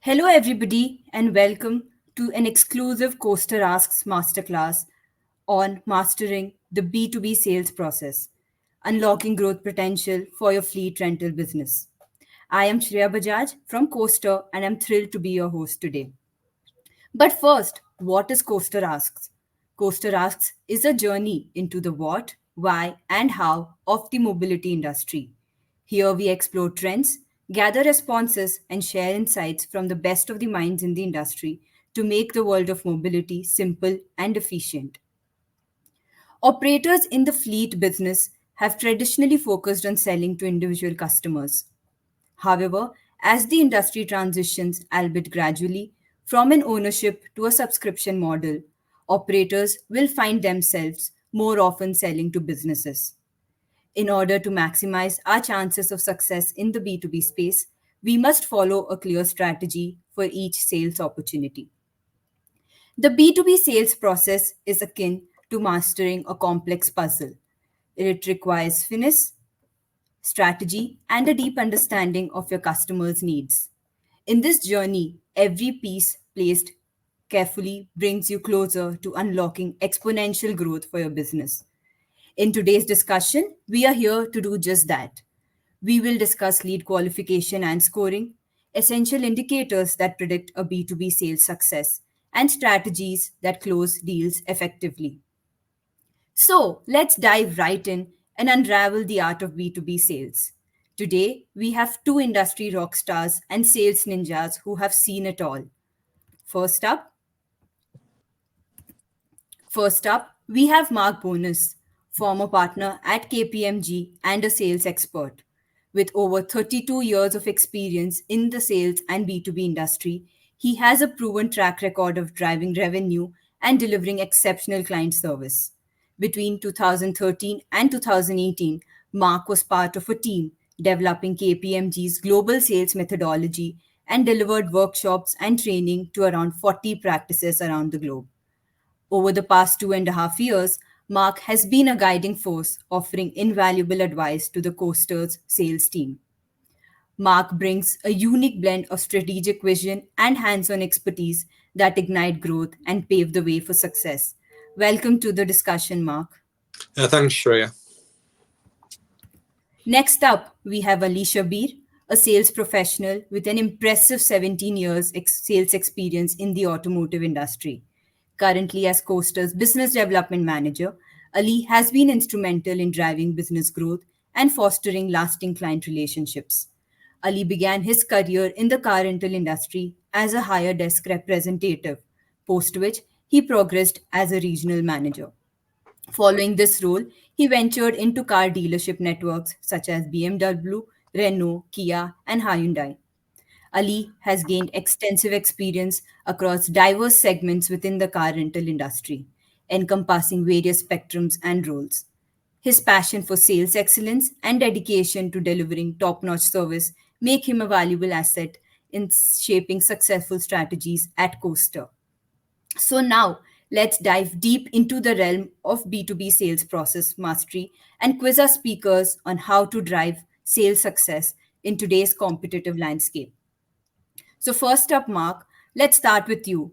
Hello, everybody, and welcome to an exclusive CoastrAsks Masterclass on mastering the B2B sales process, unlocking growth potential for your fleet rental business. I am Shreya Bajaj from Coastr, and I'm thrilled to be your host today. But first, what is CoastrAsks? CoastrAsks is a journey into the what, why, and how of the mobility industry. Here we explore trends, gather responses, and share insights from the best of the minds in the industry to make the world of mobility simple and efficient. Operators in the fleet business have traditionally focused on selling to individual customers. However, as the industry transitions, albeit gradually, from an ownership to a subscription model, operators will find themselves more often selling to businesses. In order to maximize our chances of success in the B2B space, we must follow a clear strategy for each sales opportunity. The B2B sales process is akin to mastering a complex puzzle. It requires finesse, strategy, and a deep understanding of your customers' needs. In this journey, every piece placed carefully brings you closer to unlocking exponential growth for your business. In today's discussion, we are here to do just that. We will discuss lead qualification and scoring, essential indicators that predict a B2B sales success, and strategies that close deals effectively. So let's dive right in and unravel the art of B2B sales. Today, we have two industry rock stars and sales ninjas who have seen it all. First up, First up, we have Mark Bownas, former partner at KPMG and a sales expert. With over 32 years of experience in the sales and B2B industry, he has a proven track record of driving revenue and delivering exceptional client service. Between 2013 and 2018, Mark was part of a team developing KPMG's global sales methodology and delivered workshops and training to around 40 practices around the globe. Over the past 2.5 years, Mark has been a guiding force, offering invaluable advice to the Coastr's sales team. Mark brings a unique blend of strategic vision and hands on expertise that ignite growth and pave the way for success. Welcome to the discussion, Mark. Thanks, Shreya. Next up, we have Ali Shabbir, a sales professional with an impressive 17 years sales experience in the automotive industry. Currently, as Coastr's business development manager, Ali has been instrumental in driving business growth and fostering lasting client relationships. Ali began his career in the car rental industry as a higher desk representative, post which he progressed as a regional manager. Following this role, he ventured into car dealership networks such as BMW, Renault, Kia, and Hyundai. Ali has gained extensive experience across diverse segments within the car rental industry, encompassing various spectrums and roles. His passion for sales excellence and dedication to delivering top notch service make him a valuable asset in shaping successful strategies at Coastr. So now let's dive deep into the realm of B2B sales process mastery and quiz our speakers on how to drive sales success in today's competitive landscape. So, first up, Mark, let's start with you.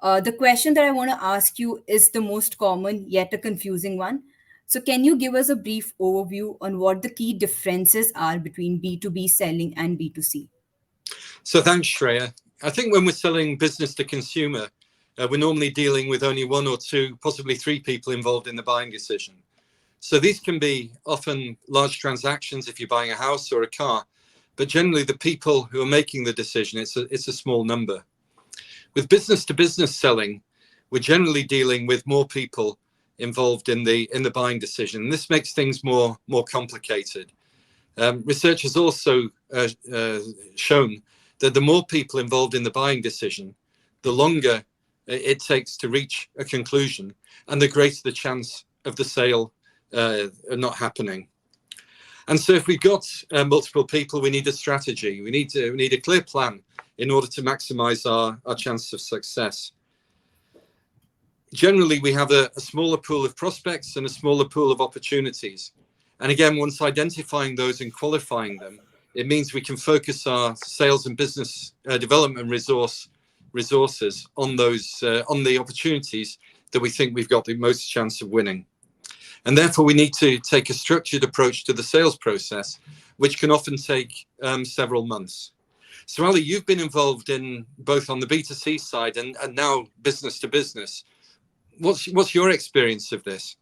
The question that I want to ask you is the most common yet a confusing one. So, can you give us a brief overview on what the key differences are between B2B selling and B2C? So thanks, Shreya. I think when we're selling business to consumer, we're normally dealing with only one or two, possibly three people involved in the buying decision. So these can be often large transactions if you're buying a house or a car, but generally the people who are making the decision, it's a small number. With business to business selling, we're generally dealing with more people involved in the buying decision. And this makes things more complicated. Research has also shown that the more people involved in the buying decision, the longer it takes to reach a conclusion, and the greater the chance of the sale not happening. And so if we've got multiple people, we need a strategy. We need a clear plan in order to maximize our chance of success. Generally, we have a smaller pool of prospects and a smaller pool of opportunities. And again, once identifying those and qualifying them, It means we can focus our sales and business development resources on the opportunities that we think we've got the most chance of winning. And therefore, we need to take a structured approach to the sales process, which can often take several months. So, Ali, you've been involved in both on the B2C side and now business to business. What's your experience of this?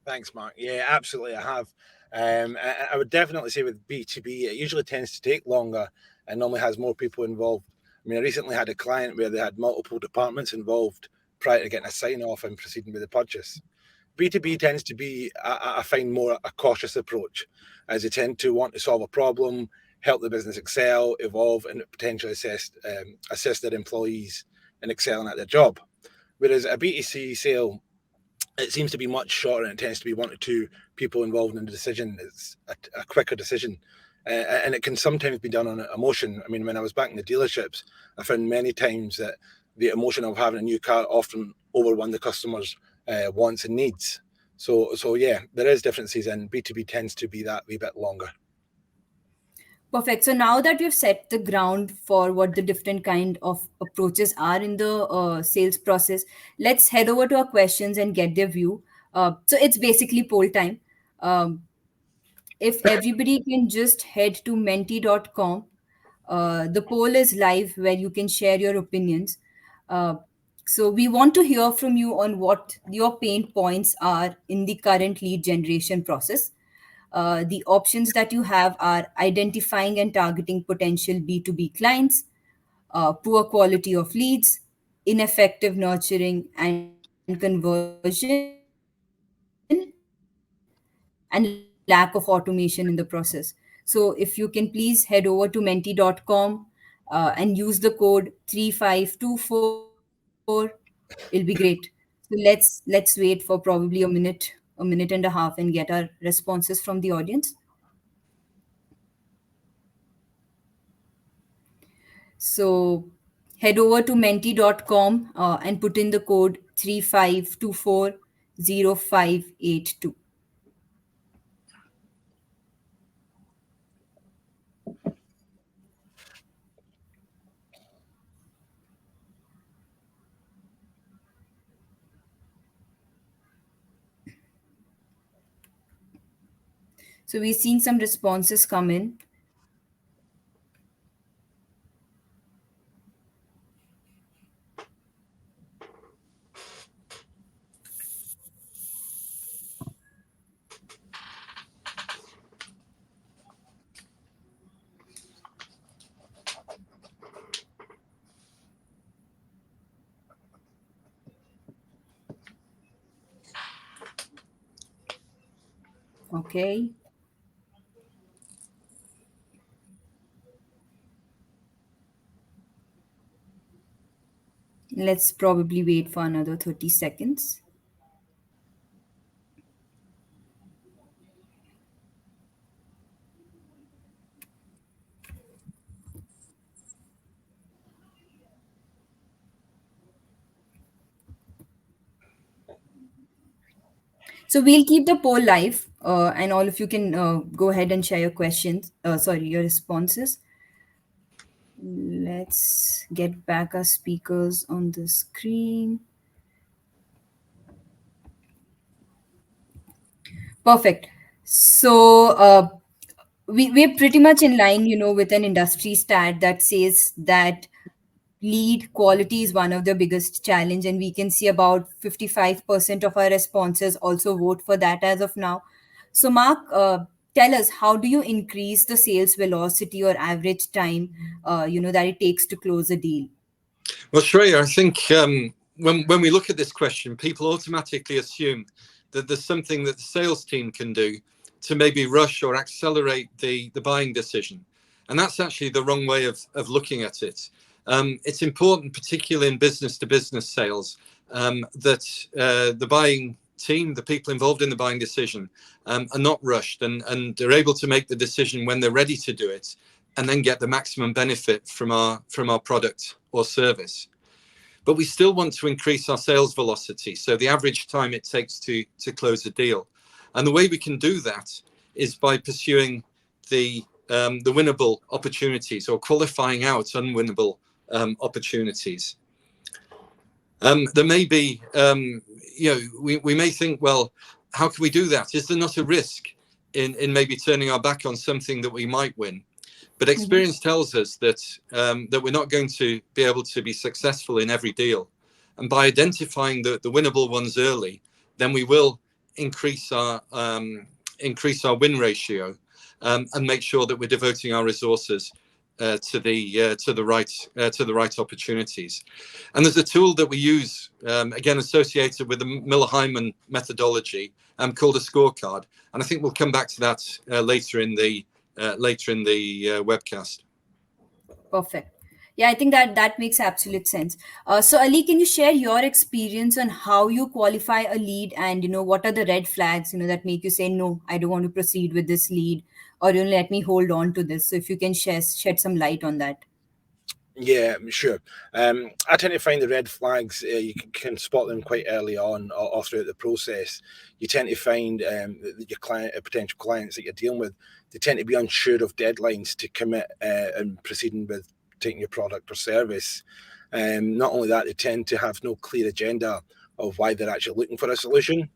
Thanks, Mark. Yeah, absolutely, I have. I would definitely say with B2B, it usually tends to take longer and normally has more people involved. I mean, I recently had a client where they had multiple departments involved prior to getting a sign-off and proceeding with the purchase. B2B tends to be, I find, more a cautious approach, as they tend to want to solve a problem, help the business excel, evolve, and potentially assist their employees in excelling at their job. Whereas a B2C sale, it seems to be much shorter, and it tends to be 1 to 2 people involved in the decision. It's a quicker decision, and it can sometimes be done on emotion. I mean, when I was back in the dealerships, I found many times that the emotion of having a new car often overwhelm the customer's wants and needs. So yeah, there is differences, and B2B tends to be that wee bit longer. Perfect. So now that we've set the ground for what the different kind of approaches are in the sales process, let's head over to our questions and get their view. So it's basically poll time. If everybody can just head to menti.com, the poll is live where you can share your opinions. So we want to hear from you on what your pain points are in the current lead generation process. The options that you have are identifying and targeting potential B2B clients, poor quality of leads, ineffective nurturing and conversion, and lack of automation in the process. So if you can please head over to menti.com and use the code 3524, it'll be great. So let's wait for probably a minute and a half, and get our responses from the audience. So head over to menti.com and put in the code 35240582. So we're seeing some responses come in. Okay. Let's probably wait for another 30 seconds. So we'll keep the poll live, and all of you can go ahead and share your questions. Your responses. Let's get back our speakers on the screen. Perfect. So we're pretty much in line, with an industry stat that says that lead quality is one of the biggest challenge, and we can see about 55% of our responses also vote for that as of now. So Mark, tell us, how do you increase the sales velocity or average time that it takes to close a deal? Well, Shreya, I think when we look at this question, people automatically assume that there's something that the sales team can do to maybe rush or accelerate the buying decision. And that's actually the wrong way of looking at it. It's important, particularly in business-to-business sales, that the buying team, the people involved in the buying decision, are not rushed and are able to make the decision when they're ready to do it, and then get the maximum benefit from our product or service. But we still want to increase our sales velocity, so the average time it takes to close a deal. And the way we can do that is by pursuing the the winnable opportunities or qualifying out unwinnable opportunities. There may be, we may think, well, how can we do that? Is there not a risk in maybe turning our back on something that we might win? But experience tells us that that we're not going to be able to be successful in every deal. And by identifying the winnable ones early, then we will increase our win ratio and make sure that we're devoting our resources to the right opportunities. And there's a tool that we use again associated with the Miller-Hyman methodology called a scorecard, and I think we'll come back to that later in the webcast. Perfect. Yeah, I think that makes absolute sense. So Ali, can you share your experience on how you qualify a lead, and what are the red flags that make you say, no, I don't want to proceed with this lead, or let me hold on to this? So if you can shed some light on that. Yeah, sure. I tend to find the red flags, you can spot them quite early on or throughout the process. You tend to find that your potential clients that you're dealing with, they tend to be unsure of deadlines to commit and proceeding with taking your product or service. Not only that, they tend to have no clear agenda of why they're actually looking for a solution.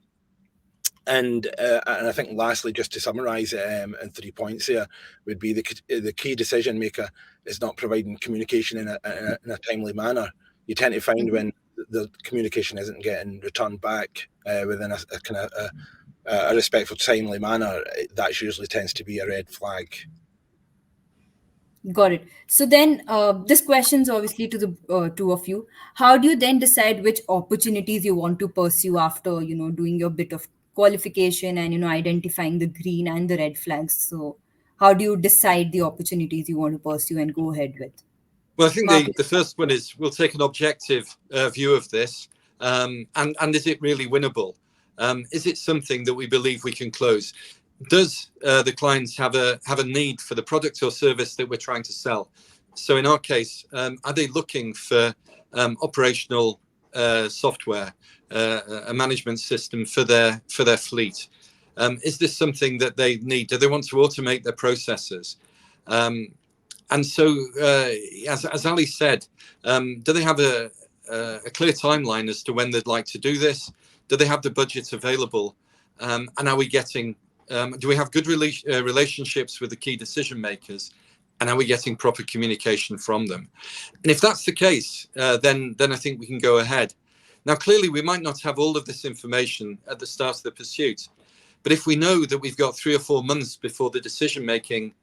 And I think lastly, just to summarise it in 3 points here, would be the key decision maker is not providing communication in a timely manner. You tend to find when the communication isn't getting returned back within a kind of a respectful, timely manner, that usually tends to be a red flag. Got it. So then this question's obviously to the two of you. How do you then decide which opportunities you want to pursue after, doing your bit of qualification and, identifying the green and the red flags? So how do you decide the opportunities you want to pursue and go ahead with? Well, I think the first one is we'll take an objective view of this. And is it really winnable? Is it something that we believe we can close? Does the clients have a need for the product or service that we're trying to sell? So in our case, are they looking for operational software, a management system for their fleet? Is this something that they need? Do they want to automate their processes? And so, as Ali said, do they have a clear timeline as to when they'd like to do this? Do they have the budget available? And are we getting do we have good relationships with the key decision makers, and are we getting proper communication from them? And if that's the case, then I think we can go ahead. Now, clearly, we might not have all of this information at the start of the pursuit, but if we know that we've got 3 or 4 months before the decision making,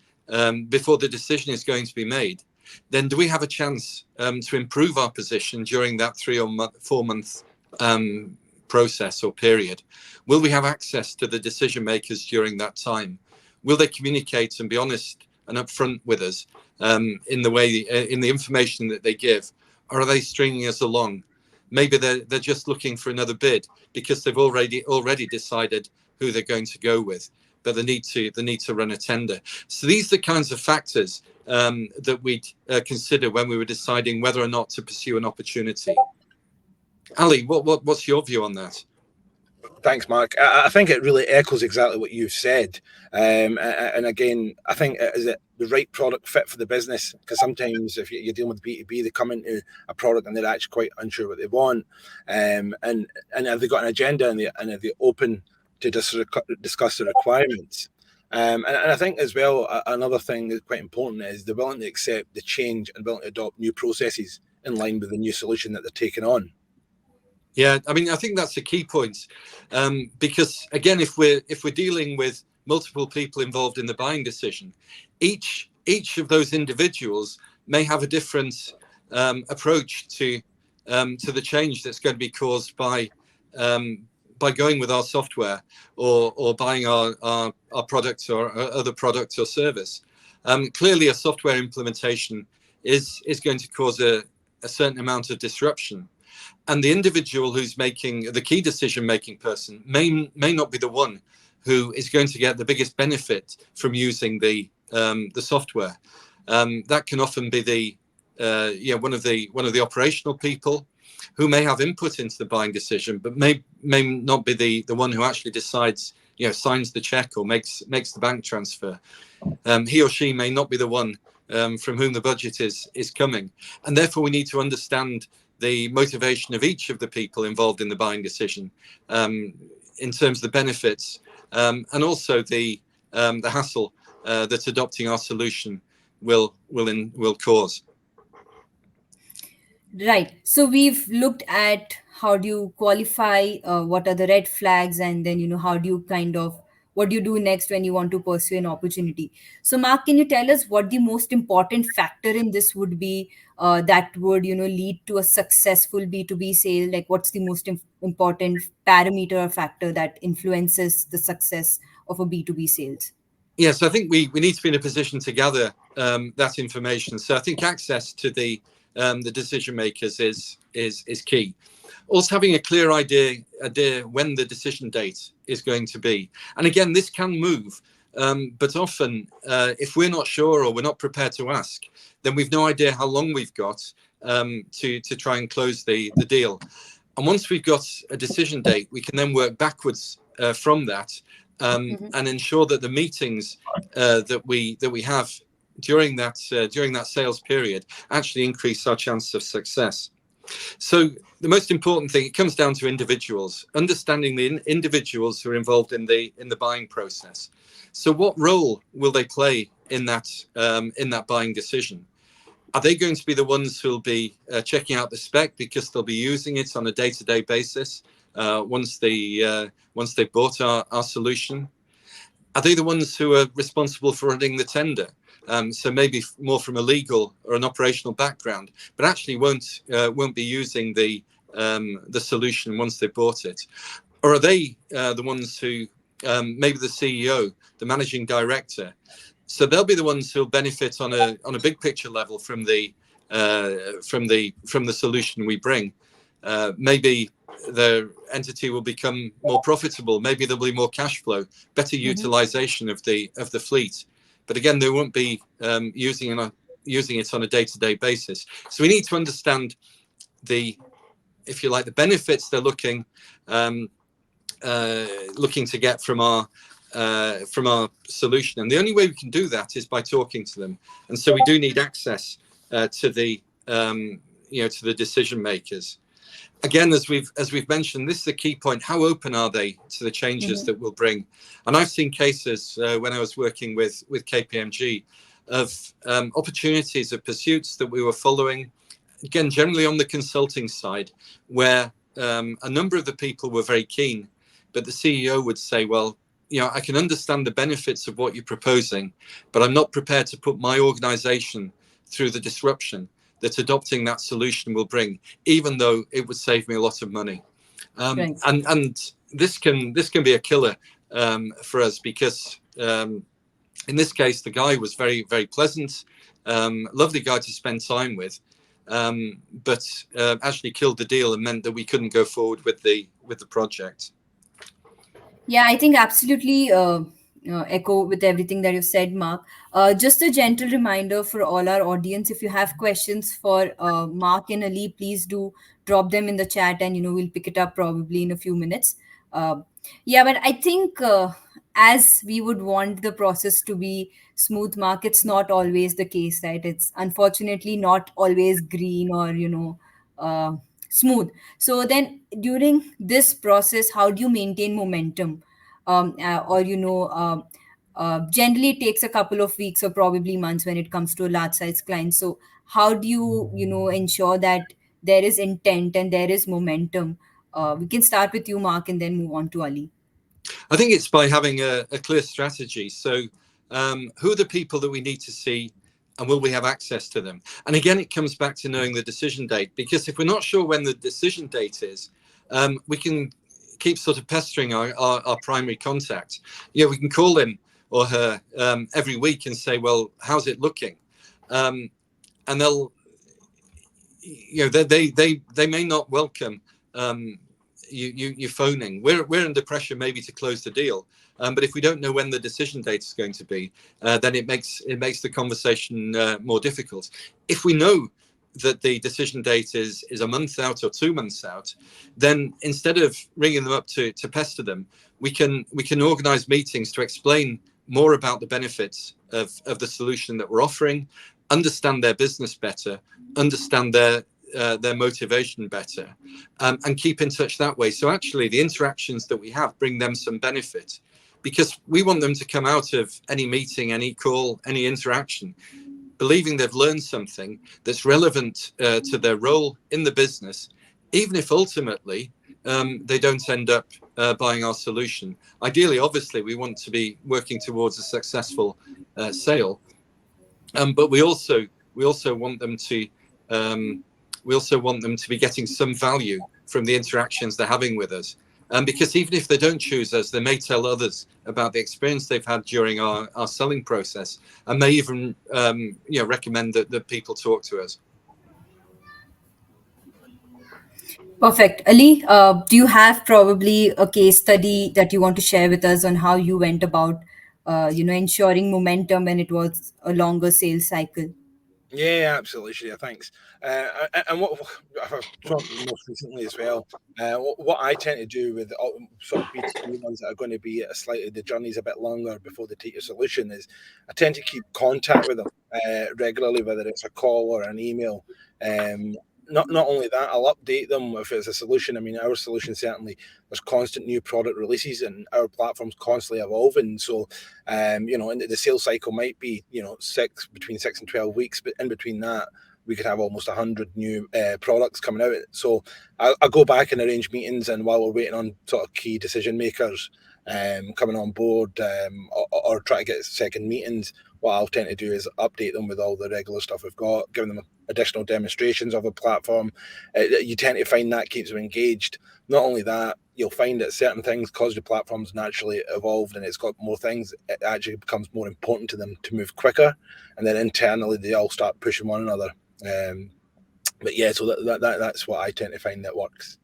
before the decision is going to be made, then do we have a chance to improve our position during that 3 or 4 month process or period? Will we have access to the decision makers during that time? Will they communicate and be honest and upfront with us in the information that they give? Or are they stringing us along? Maybe they're just looking for another bid because they've already decided who they're going to go with, but they need to run a tender. So these are the kinds of factors that we'd consider when we were deciding whether or not to pursue an opportunity. Ali, what's your view on that? Thanks, Mark. I think it really echoes exactly what you've said. And again, I think is it the right product fit for the business? Because sometimes if you're dealing with B2B, they come into a product and they're actually quite unsure what they want. And have they got an agenda and are they open to discuss the requirements? And I think as well, another thing that's quite important is they're willing to accept the change and willing to adopt new processes in line with the new solution that they're taking on. Yeah, I mean, I think that's a key point, because again, if we're dealing with multiple people involved in the buying decision, each of those individuals may have a different approach to the change that's going to be caused by going with our software or buying our products or other products or service. Clearly, a software implementation is going to cause a certain amount of disruption. And the individual who's making the key decision-making person may not be the one who is going to get the biggest benefit from using the software. That can often be one of the operational people who may have input into the buying decision, but may not be the one who actually decides signs the check or makes the bank transfer. He or she may not be the one from whom the budget is coming, and therefore we need to understand the motivation of each of the people involved in the buying decision, in terms of the benefits, and also the hassle that adopting our solution will cause. Right. So we've looked at how do you qualify, what are the red flags, and then how do you what do you do next when you want to pursue an opportunity. So Mark, can you tell us what the most important factor in this would be, that would lead to a successful B2B sale? Like, what's the most important parameter or factor that influences the success of a B2B sales? Yes, I think we need to be in a position to gather that information. So I think access to the decision makers is key. Also having a clear idea when the decision date is going to be. And again, this can move, but often if we're not sure or we're not prepared to ask, then we've no idea how long we've got to try and close the deal. And once we've got a decision date, we can then work backwards from that, and ensure that the meetings that we have during that sales period actually increase our chance of success. So the most important thing, it comes down to individuals, understanding the individuals who are involved in the buying process. So what role will they play in that buying decision? Are they going to be the ones who'll be checking out the spec because they'll be using it on a day-to-day basis once they've bought our solution? Are they the ones who are responsible for running the tender? So maybe more from a legal or an operational background, but actually won't be using the solution once they've bought it? Or are they the ones who, maybe the CEO, the managing director? So they'll be the ones who'll benefit on a big picture level from the solution we bring. Maybe the entity will become more profitable. Maybe there'll be more cash flow, better utilization of the fleet. But again, they won't be using it on a day-to-day basis. So we need to understand the benefits they're looking to get from our solution. And the only way we can do that is by talking to them. And so we do need access to the decision makers. Again, as we've mentioned, this is a key point. How open are they to the changes that we'll bring? And I've seen cases when I was working with KPMG of opportunities of pursuits that we were following, again, generally on the consulting side, where a number of the people were very keen, but the CEO would say, well, I can understand the benefits of what you're proposing, but I'm not prepared to put my organization through the disruption that adopting that solution will bring, even though it would save me a lot of money. Right. And this can be a killer for us, because in this case, the guy was very, very pleasant, lovely guy to spend time with, but actually killed the deal and meant that we couldn't go forward with the project. Yeah, I think absolutely echo with everything that you've said, Mark. Just a gentle reminder for all our audience: if you have questions for Mark and Ali, please do drop them in the chat, and we'll pick it up probably in a few minutes. Yeah, but I think as we would want the process to be smooth, Mark, it's not always the case, right? It's unfortunately not always green or smooth. So then during this process, how do you maintain momentum? Generally it takes a couple of weeks or probably months when it comes to a large size client. So how do you ensure that there is intent and there is momentum? We can start with you, Mark, and then move on to Ali. I think it's by having a clear strategy. So who are the people that we need to see, and will we have access to them? And again, it comes back to knowing the decision date, because if we're not sure when the decision date is, we can keep sort of pestering our primary contact. We can call him or her every week and say, well, how's it looking? And they'll, they may not welcome you phoning. We're under pressure maybe to close the deal, but if we don't know when the decision date is going to be, then it makes the conversation more difficult. If we know that the decision date is a month out or 2 months out, then instead of ringing them up to pester them, we can organize meetings to explain more about the benefits of the solution that we're offering, understand their business better, understand their motivation better, and keep in touch that way. So actually the interactions that we have bring them some benefit, because we want them to come out of any meeting, any call, any interaction, believing they've learned something that's relevant to their role in the business, even if ultimately they don't end up buying our solution. Ideally, obviously, we want to be working towards a successful sale, but we also want them to be getting some value from the interactions they're having with us. Because even if they don't choose us, they may tell others about the experience they've had during our selling process, and may even recommend that people talk to us. Perfect. Ali, do you have probably a case study that you want to share with us on how you went about, ensuring momentum when it was a longer sales cycle? Yeah, absolutely, Shreya, thanks. And what I've talked most recently as well, what I tend to do with sort of B2B ones that are going to be the journey's a bit longer before they take your solution, is I tend to keep contact with them regularly, whether it's a call or an email. Not only that, I'll update them if it's a solution. I mean, our solution, certainly, there's constant new product releases and our platform's constantly evolving. So, and the sales cycle might be, between 6 and 12 weeks, but in between that, we could have almost 100 new products coming out. So I'll go back and arrange meetings, and while we're waiting on sort of key decision makers coming on board, or try to get second meetings, what I'll tend to do is update them with all the regular stuff we've got, giving them additional demonstrations of a platform. You tend to find that keeps them engaged. Not only that, you'll find that certain things, because the platform's naturally evolved and it's got more things, it actually becomes more important to them to move quicker, and then internally they all start pushing one another. But yeah, so that's what I tend to find that works.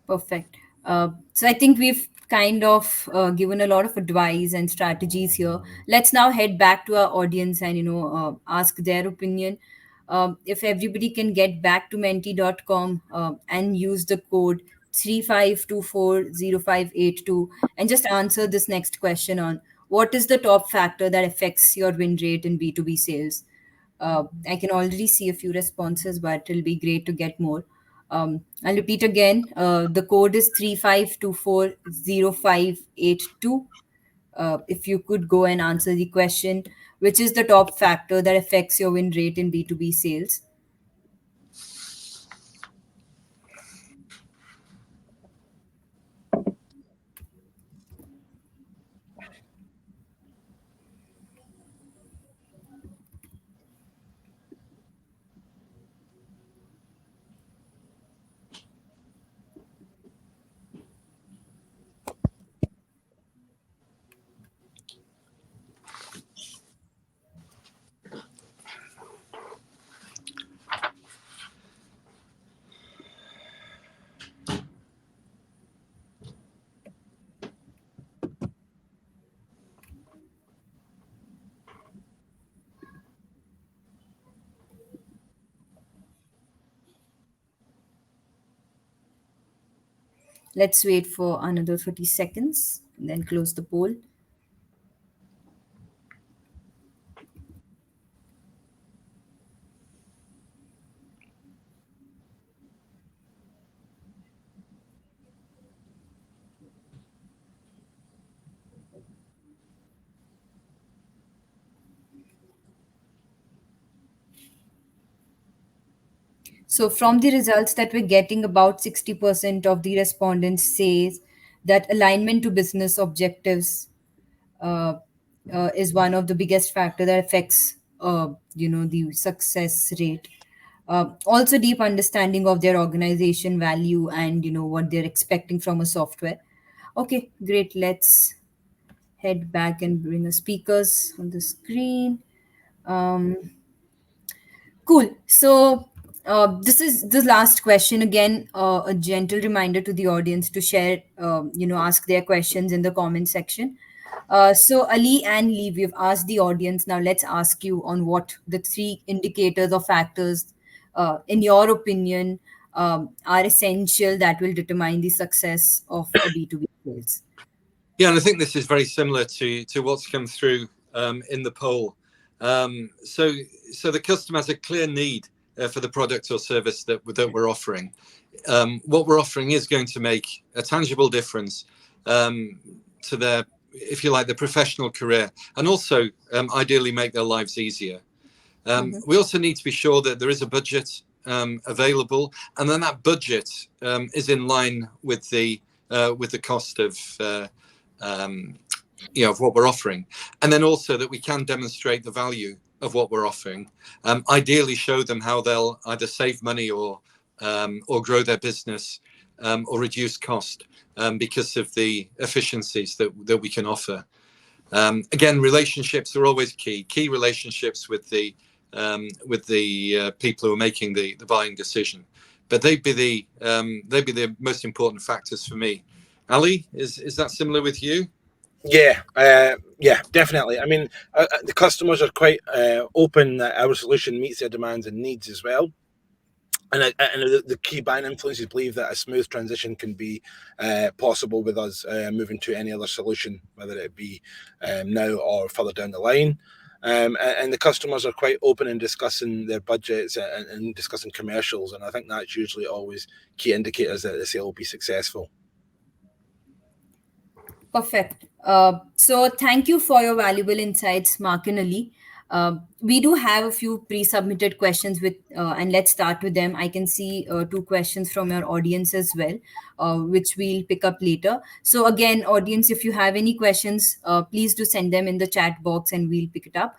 Perfect. So I think we've kind of given a lot of advice and strategies here. Let's now head back to our audience and ask their opinion. If everybody can get back to menti.com and use the code 35240582 and just answer this next question on what is the top factor that affects your win rate in B2B sales. I can already see a few responses, but it'll be great to get more. I'll repeat again. The code is 35240582. If you could go and answer the question, which is the top factor that affects your win rate in B2B sales? Let's wait for another 30 seconds and then close the poll. So from the results that we're getting, about 60% of the respondents says that alignment to business objectives uh, is one of the biggest factor that affects the success rate. Also, deep understanding of their organization value and what they're expecting from a software. Okay, great. Let's head back and bring the speakers on the screen. Cool. So this is the last question. Again, a gentle reminder to the audience to share, ask their questions in the comment section. So Ali and Lee, we've asked the audience. Now let's ask you on what the three indicators or factors, in your opinion, are essential that will determine the success of a B2B sales. Yeah, and I think this is very similar to what's come through in the poll. So the customer has a clear need for the product or service that we're offering. What we're offering is going to make a tangible difference to their, if you like, their professional career, and also ideally make their lives easier. We also need to be sure that there is a budget available, and then that budget is in line with the cost of of what we're offering, and then also that we can demonstrate the value of what we're offering. Ideally, show them how they'll either save money or grow their business or reduce cost because of the efficiencies that we can offer. Again, relationships are always key. Key relationships with the people who are making the buying decision, but they'd be the most important factors for me. Ali, is that similar with you? Yeah, definitely. I mean, the customers are quite open that our solution meets their demands and needs as well. And the key buying influencers believe that a smooth transition can be possible with us moving to any other solution, whether it be now or further down the line. And the customers are quite open in discussing their budgets and discussing commercials. And I think that's usually always key indicators that the sale will be successful. Perfect. So thank you for your valuable insights, Mark and Ali. We do have a few pre-submitted questions and let's start with them. I can see 2 questions from your audience as well, which we'll pick up later. So again, audience, if you have any questions, please do send them in the chat box and we'll pick it up.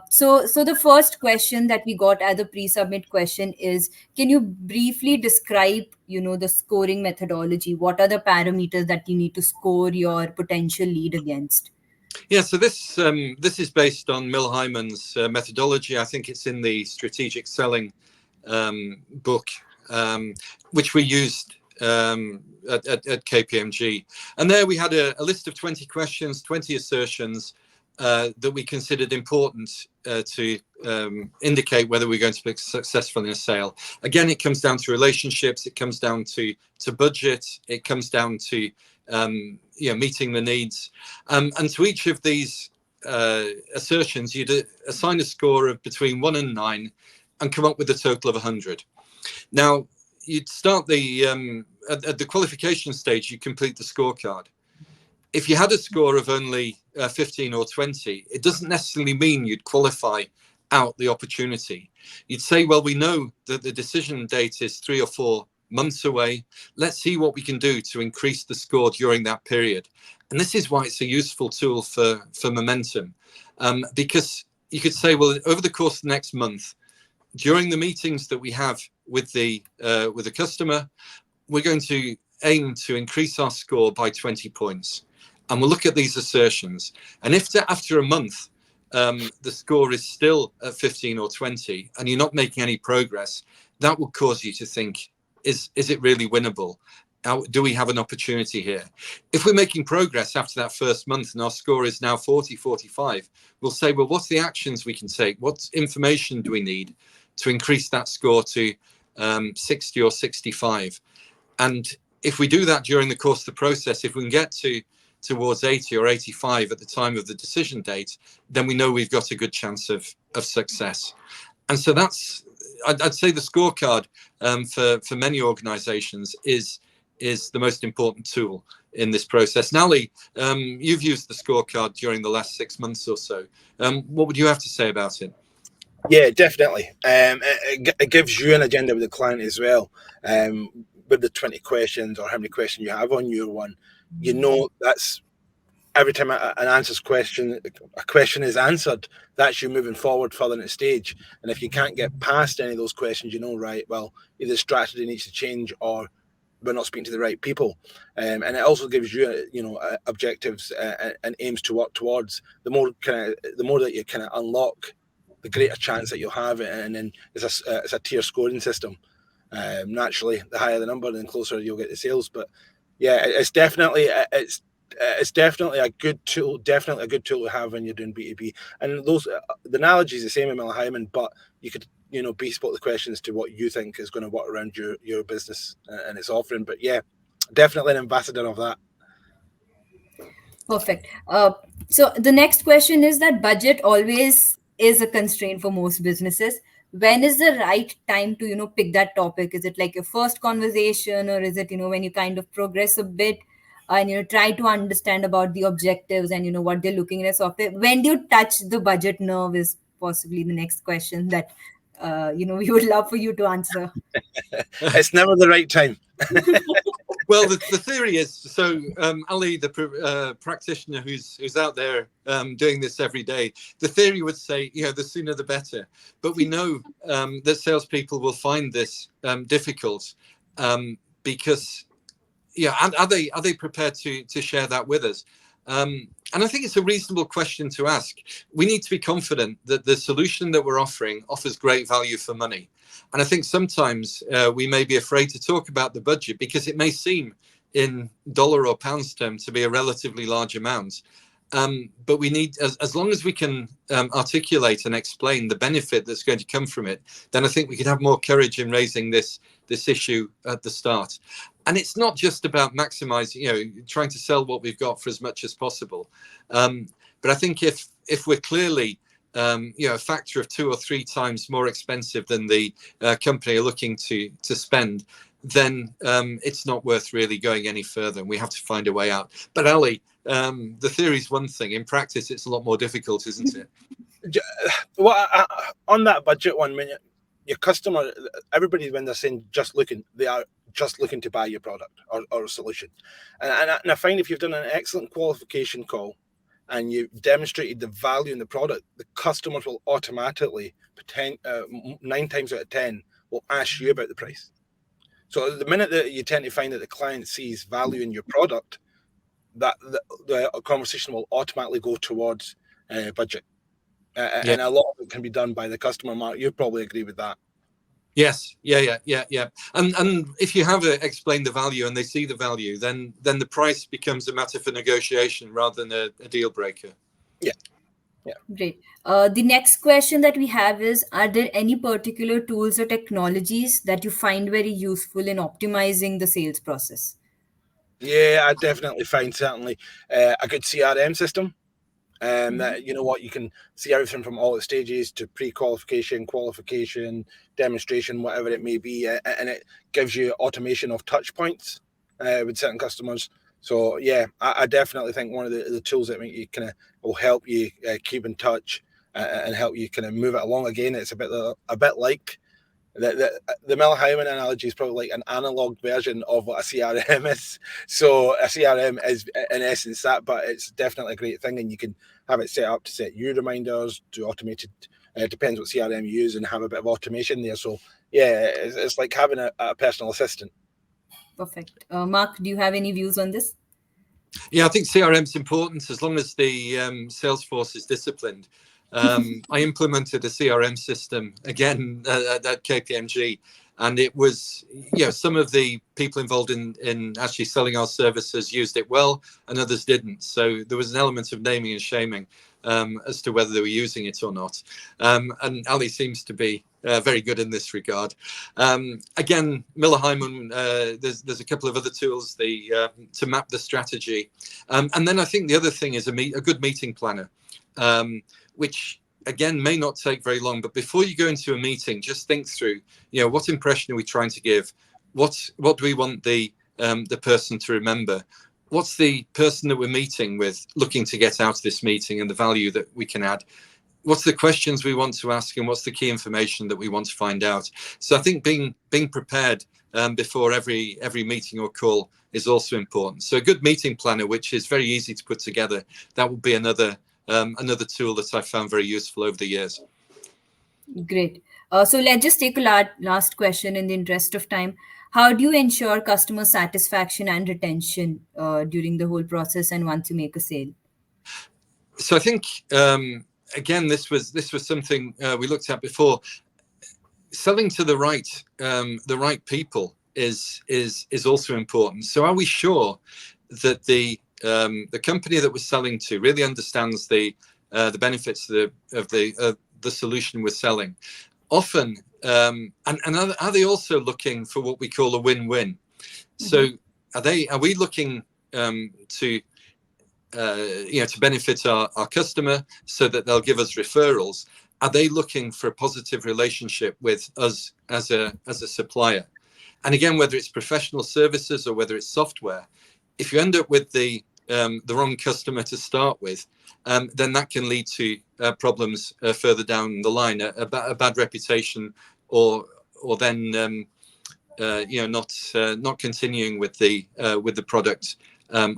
So the first question that we got as a pre-submit question is, can you briefly describe, the scoring methodology? What are the parameters that you need to score your potential lead against? Yeah, so this is based on Mil Hyman's methodology. I think it's in the strategic selling book, which we used at KPMG. And there we had a list of 20 questions, 20 assertions that we considered important to indicate whether we're going to be successful in a sale. Again, it comes down to relationships, it comes down to budget, it comes down to meeting the needs, and to each of these assertions, you'd assign a score of between 1 and 9, and come up with a total of 100. Now, you'd start at the qualification stage, you complete the scorecard. If you had a score of only 15 or 20, it doesn't necessarily mean you'd qualify out the opportunity. You'd say, well, we know that the decision date is 3 or 4 months away. Let's see what we can do to increase the score during that period. And this is why it's a useful tool for momentum, because you could say, well, over the course of the next month, during the meetings that we have with the customer, we're going to aim to increase our score by 20 points. And we'll look at these assertions. And if after a month, the score is still at 15 or 20, and you're not making any progress, that will cause you to think, is it really winnable? Do we have an opportunity here? If we're making progress after that first month and our score is now 40, 45, we'll say, well, what's the actions we can take? What information do we need to increase that score to 60 or 65? And if we do that during the course of the process, if we can get towards 80 or 85 at the time of the decision date, then we know we've got a good chance of success. And so I'd say the scorecard for many organizations is the most important tool in this process. Now, Ali, you've used the scorecard during the last 6 months or so. What would you have to say about it? Yeah, definitely. It gives you an agenda with the client as well. With the 20 questions or how many questions you have on your one, that's every time a question is answered, that's you moving forward further in the stage. And if you can't get past any of those questions, right, well, either strategy needs to change or we're not speaking to the right people. And it also gives you, objectives and aims to work towards. The more that you kind of unlock, the greater chance that you'll have. And then it's a tier scoring system. Naturally, the higher the number, the closer you'll get to sales. But yeah, it's definitely a good tool. Definitely a good tool to have when you're doing B2B. And the analogy is the same in Mil Hyman, but you could bespoke the questions to what you think is going to work around your business and its offering. But yeah, definitely an ambassador of that. Perfect. So the next question is that budget always is a constraint for most businesses. When is the right time to, pick that topic? Is it like your first conversation, or is it, when you kind of progress a bit and, try to understand about the objectives and, what they're looking at software? When do you touch the budget nerve is possibly the next question that, we would love for you to answer. It's never the right time. Well, the theory is, so Ali, the practitioner who's out there doing this every day, the theory would say, the sooner the better. But we know that salespeople will find this difficult because, are they prepared to share that with us? And I think it's a reasonable question to ask. We need to be confident that the solution that we're offering offers great value for money. And I think sometimes we may be afraid to talk about the budget because it may seem in dollar or pounds terms to be a relatively large amount. But we need, as long as we can articulate and explain the benefit that's going to come from it, then I think we can have more courage in raising this issue at the start. And it's not just about maximizing, trying to sell what we've got for as much as possible. But I think if we're clearly, a factor of 2 or 3 times more expensive than the company are looking to spend, then it's not worth really going any further. And we have to find a way out. But Ali, the theory is one thing. In practice, it's a lot more difficult, isn't it? Well, on that budget one, your customer, everybody, when they're saying just looking, they are just looking to buy your product or a solution. And I find if you've done an excellent qualification call and you've demonstrated the value in the product, the customers will automatically, 9 times out of 10, will ask you about the price. So the minute that you tend to find that the client sees value in your product, that the conversation will automatically go towards budget. And a lot of it can be done by the customer. Mark, you probably agree with that. Yes, yeah. And if you have explained the value and they see the value, then the price becomes a matter for negotiation rather than a deal breaker. Yeah. Great. The next question that we have is, are there any particular tools or technologies that you find very useful in optimizing the sales process? Yeah, I definitely find certainly a good CRM system. That, you can see everything from all the stages to pre-qualification, qualification, demonstration, whatever it may be, and it gives you automation of touch points with certain customers. So yeah, I definitely think one of the tools that you kind of will help you keep in touch and help you kind of move it along. Again, it's a bit like the Miller Hyman analogy is probably like an analog version of what a CRM is. So a CRM is in essence that, but it's definitely a great thing, and you can have it set up to set you reminders, to automate it. It depends what CRM you use, and have a bit of automation there. So yeah, it's like having a personal assistant. Perfect. Mark, do you have any views on this? Yeah, I think CRM is important as long as the sales force is disciplined. I implemented a CRM system again at KPMG, and it was, some of the people involved in actually selling our services used it well, and others didn't. So there was an element of naming and shaming as to whether they were using it or not. And Ali seems to be very good in this regard. Again, Miller Hyman, there's a couple of other tools to map the strategy. And then I think the other thing is a good meeting planner. Which again may not take very long, but before you go into a meeting, just think through, what impression are we trying to give? What do we want the person to remember? What's the person that we're meeting with looking to get out of this meeting and the value that we can add? What's the questions we want to ask, and what's the key information that we want to find out? So I think being prepared before every meeting or call is also important. So a good meeting planner, which is very easy to put together, that would be another tool that I found very useful over the years. Great. So let's just take a last question in the interest of time. How do you ensure customer satisfaction and retention during the whole process and once you make a sale? So I think, again, this was something we looked at before. Selling to the right people is also important. So are we sure that the company that we're selling to really understands the benefits of the solution we're selling? Often, and are they also looking for what we call a win-win? So are we looking to to benefit our customer so that they'll give us referrals? Are they looking for a positive relationship with us as a supplier? And again, whether it's professional services or whether it's software, if you end up with the wrong customer to start with, then that can lead to problems further down the line, a bad reputation, or then not continuing with the product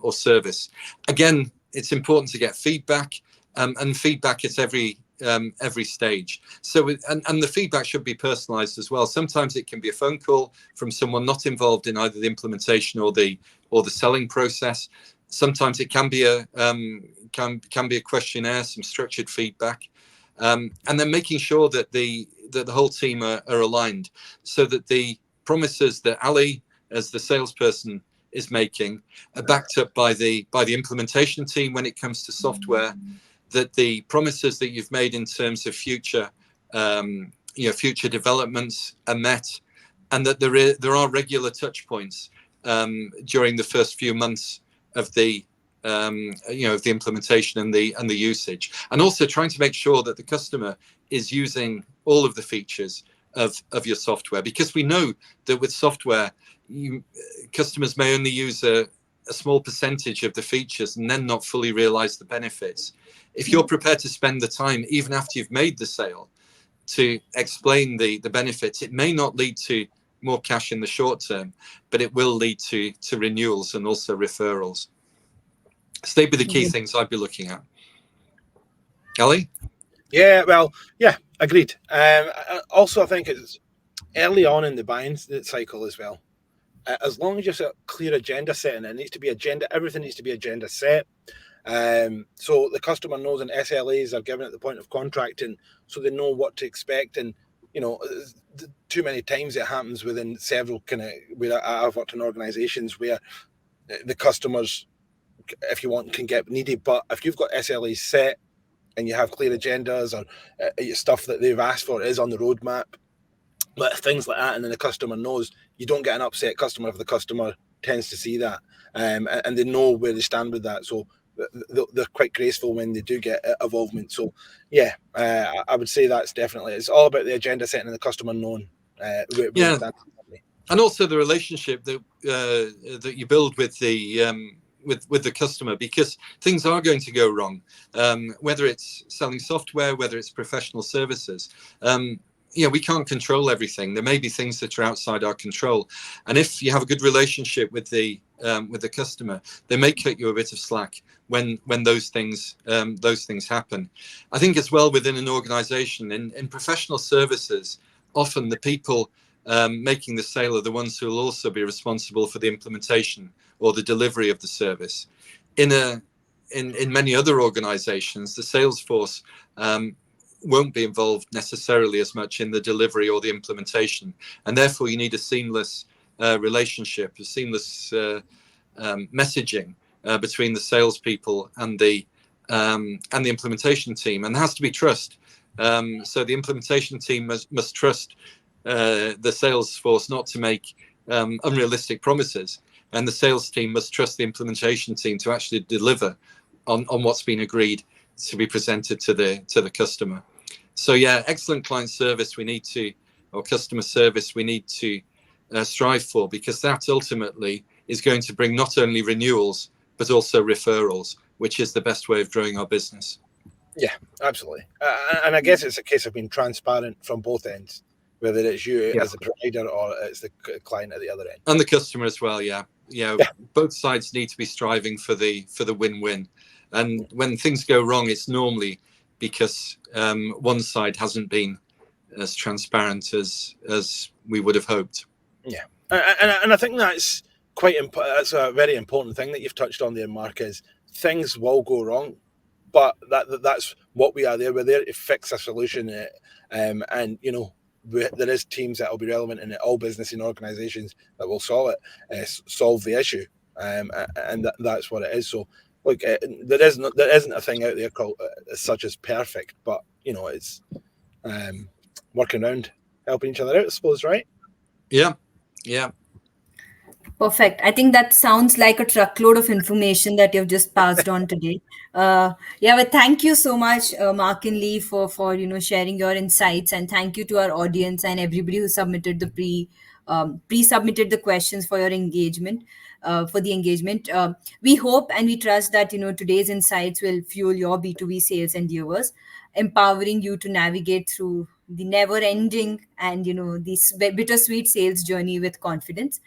or service. Again, it's important to get feedback, and feedback at every stage. So, and the feedback should be personalized as well. Sometimes it can be a phone call from someone not involved in either the implementation or the selling process. Sometimes it can be a questionnaire, some structured feedback, and then making sure that the whole team are aligned, so that the promises that Ali, as the salesperson, is making are backed up by the implementation team when it comes to software. That the promises that you've made in terms of future developments are met, and that there are regular touch points during the first few months of the implementation and the usage, and also trying to make sure that the customer is using all of the features of your software, because we know that with software, customers may only use a small percentage of the features and then not fully realize the benefits. If you're prepared to spend the time, even after you've made the sale, to explain the benefits, it may not lead to more cash in the short term, but it will lead to renewals and also referrals. So they'd be the key things I'd be looking at. Ali? Yeah, well, yeah, agreed. Also, I think it's early on in the buying cycle as well. As long as you've got clear agenda setting, it needs to be agenda. Everything needs to be agenda set. So the customer knows, and SLAs are given at the point of contracting, so they know what to expect. And too many times it happens within several where I've worked in organizations where the customers, if you want, can get needy. But if you've got SLAs set and you have clear agendas, or stuff that they've asked for is on the roadmap, but things like that, and then the customer knows, you don't get an upset customer if the customer tends to see that, and they know where they stand with that. So they're quite graceful when they do get involvement. So yeah, I would say that's definitely, it's all about the agenda setting and the customer knowing where they stand. And also the relationship that you build with the customer, because things are going to go wrong, whether it's selling software, whether it's professional services. We can't control everything. There may be things that are outside our control, and if you have a good relationship with the customer, they may cut you a bit of slack when those things happen. I think as well, within an organization, in professional services, often the people making the sale are the ones who will also be responsible for the implementation or the delivery of the service. In many other organizations, the sales force won't be involved necessarily as much in the delivery or the implementation, and therefore you need a seamless relationship, a seamless messaging between the salespeople and the implementation team, and there has to be trust. So the implementation team must trust the sales force not to make unrealistic promises, and the sales team must trust the implementation team to actually deliver on what's been agreed to be presented to the customer. So yeah, excellent client service or customer service we need to strive for, because that ultimately is going to bring not only renewals but also referrals, which is the best way of growing our business. Yeah, absolutely. And I guess it's a case of being transparent from both ends, whether it's you as a provider or it's the client at the other end. And the customer as well, yeah. Both sides need to be striving for the win-win. And when things go wrong, it's normally because one side hasn't been as transparent as we would have hoped. Yeah, and I think that's quite important. That's a very important thing that you've touched on there, Mark, is things will go wrong, but that's what we are there. We're there to fix a solution, and there is teams that will be relevant in all business and organizations that will solve the issue, and that's what it is. So look, there isn't a thing out there called such as perfect, but it's working around, helping each other out, I suppose, right? Yeah. Perfect. I think that sounds like a truckload of information that you've just passed on today. Yeah, but thank you so much, Mark and Lee, for sharing your insights, and thank you to our audience and everybody who submitted the pre-submitted the questions for your engagement. For the engagement, we hope and we trust that today's insights will fuel your B2B sales endeavors, empowering you to navigate through the never-ending and this bittersweet sales journey with confidence.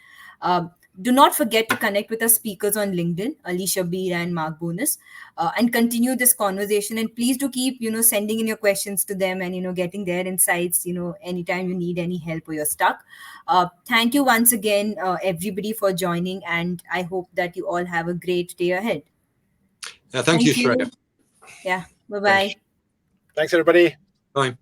Do not forget to connect with our speakers on LinkedIn, Ali Shabbir and Mark Bownas, and continue this conversation. And please do keep, sending in your questions to them and, getting their insights, anytime you need any help or you're stuck. Thank you once again, everybody, for joining. And I hope that you all have a great day ahead. Thank you, you. Shreya. Yeah. Bye-bye. Thanks everybody. Bye.